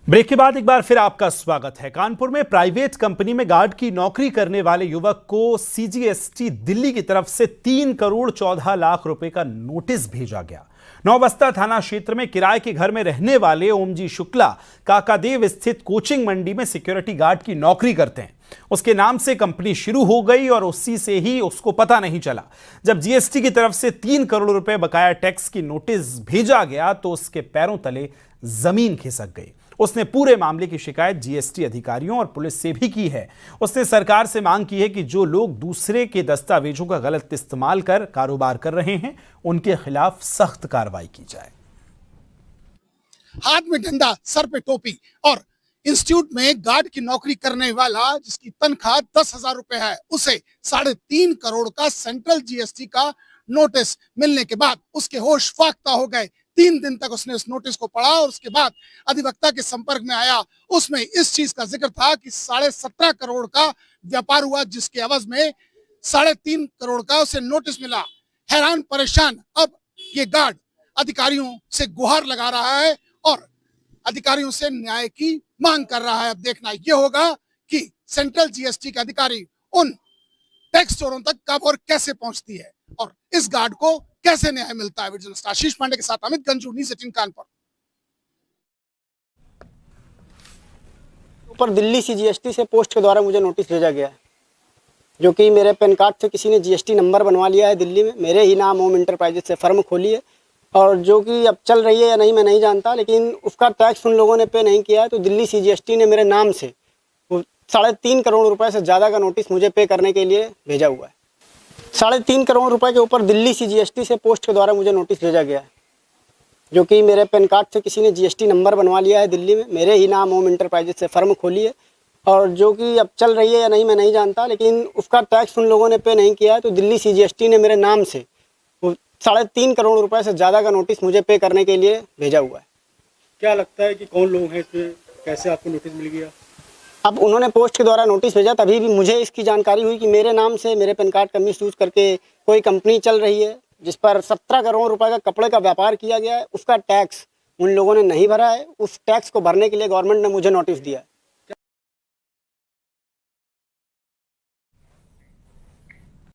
Break के बाद एक बार फिर आपका स्वागत है। कानपुर में प्राइवेट कंपनी में गार्ड की नौकरी करने वाले युवक को सीजीएसटी दिल्ली की तरफ से 3 करोड़ 14 लाख रुपए का नोटिस भेजा गया। नौबस्ता थाना क्षेत्र में किराए के घर में रहने वाले ओमजी शुक्ला काकादेव स्थित कोचिंग मंडी में सिक्योरिटी गार्ड की नौकरी करते हैं। उसके नाम से कंपनी शुरू हो गई और उसी से ही उसको पता नहीं चला। जब जीएसटी की तरफ से 3 करोड़ रुपए बकाया टैक्स की नोटिस भेजा गया तो उसके पैरों तले जमीन खिसक गई। उसने पूरे मामले की शिकायत जीएसटी अधिकारियों और पुलिस से भी की है। उसने सरकार से मांग की है कि जो लोग दूसरे के दस्तावेजों का गलत इस्तेमाल कर कारोबार कर रहे हैं उनके खिलाफ सख्त कार्रवाई की जाए। हाथ में डंडा, सर पे टोपी और इंस्टीट्यूट में गार्ड की नौकरी करने वाला जिसकी तनख्वाह 10,000 रुपए है, उसे 3.5 करोड़ का सेंट्रल जीएसटी का नोटिस मिलने के बाद उसके होश फाख्ता हो गए। 3 दिन तक उसने उस नोटिस को पढ़ा और उसके बाद अधिवक्ता के संपर्क में आया। उसमें इस चीज का जिक्र था कि 17.5 करोड़ का व्यापार हुआ, जिसके एवज में 3.5 करोड़ का उसे नोटिस मिला। हैरान परेशान अब ये गार्ड अधिकारियों से गुहार लगा रहा है और अधिकारियों से न्याय की मांग कर रहा है। अब देखना ये होगा कि सेंट्रल जीएसटी के अधिकारी उन टैक्स चोरों तक कब और कैसे पहुंचती है और इस गार्ड को कैसे न्याय मिलता है। विजिलेंस आशीष पांडे के साथ अमित गंजू, न्यूज़ 18 कानपुर। ऊपर दिल्ली से जीएसटी से पोस्ट के द्वारा मुझे नोटिस भेजा गया है, जो कि मेरे पैन कार्ड से किसी ने जीएसटी नंबर बनवा लिया है। दिल्ली में मेरे ही नाम होम इंटरप्राइजेज से फर्म खोली है और जो कि अब चल रही है या नहीं मैं नहीं जानता, लेकिन उसका टैक्स उन लोगों ने पे नहीं किया है। तो दिल्ली से जीएसटी ने मेरे नाम से 3.5 करोड़ रुपए से ज़्यादा का नोटिस मुझे पे करने के लिए भेजा हुआ है। 3.5 करोड़ रुपए के ऊपर दिल्ली से जीएसटी से पोस्ट के द्वारा मुझे नोटिस भेजा गया है, जो कि मेरे पैन कार्ड से किसी ने जीएसटी नंबर बनवा लिया है। दिल्ली में मेरे ही नाम होम इंटरप्राइजेज से फर्म खोली है और जो कि अब चल रही है या नहीं मैं नहीं जानता, लेकिन उसका टैक्स उन लोगों ने पे नहीं किया है। तो दिल्ली से जीएसटी ने मेरे नाम से 3.5 करोड़ रुपए से ज़्यादा का नोटिस मुझे पे करने के लिए भेजा हुआ है। क्या लगता है कि कौन लोग हैं इसमें, कैसे आपको नोटिस मिल गया? अब उन्होंने पोस्ट के द्वारा नोटिस भेजा, तभी भी मुझे इसकी जानकारी हुई कि मेरे नाम से मेरे पैन कार्ड का मिसयूज करके कोई कंपनी चल रही है जिस पर 17 करोड़ रुपए का कपड़े का व्यापार किया गया है। उसका टैक्स उन लोगों ने नहीं भरा है। उस टैक्स को भरने के लिए गवर्नमेंट ने मुझे नोटिस दिया है।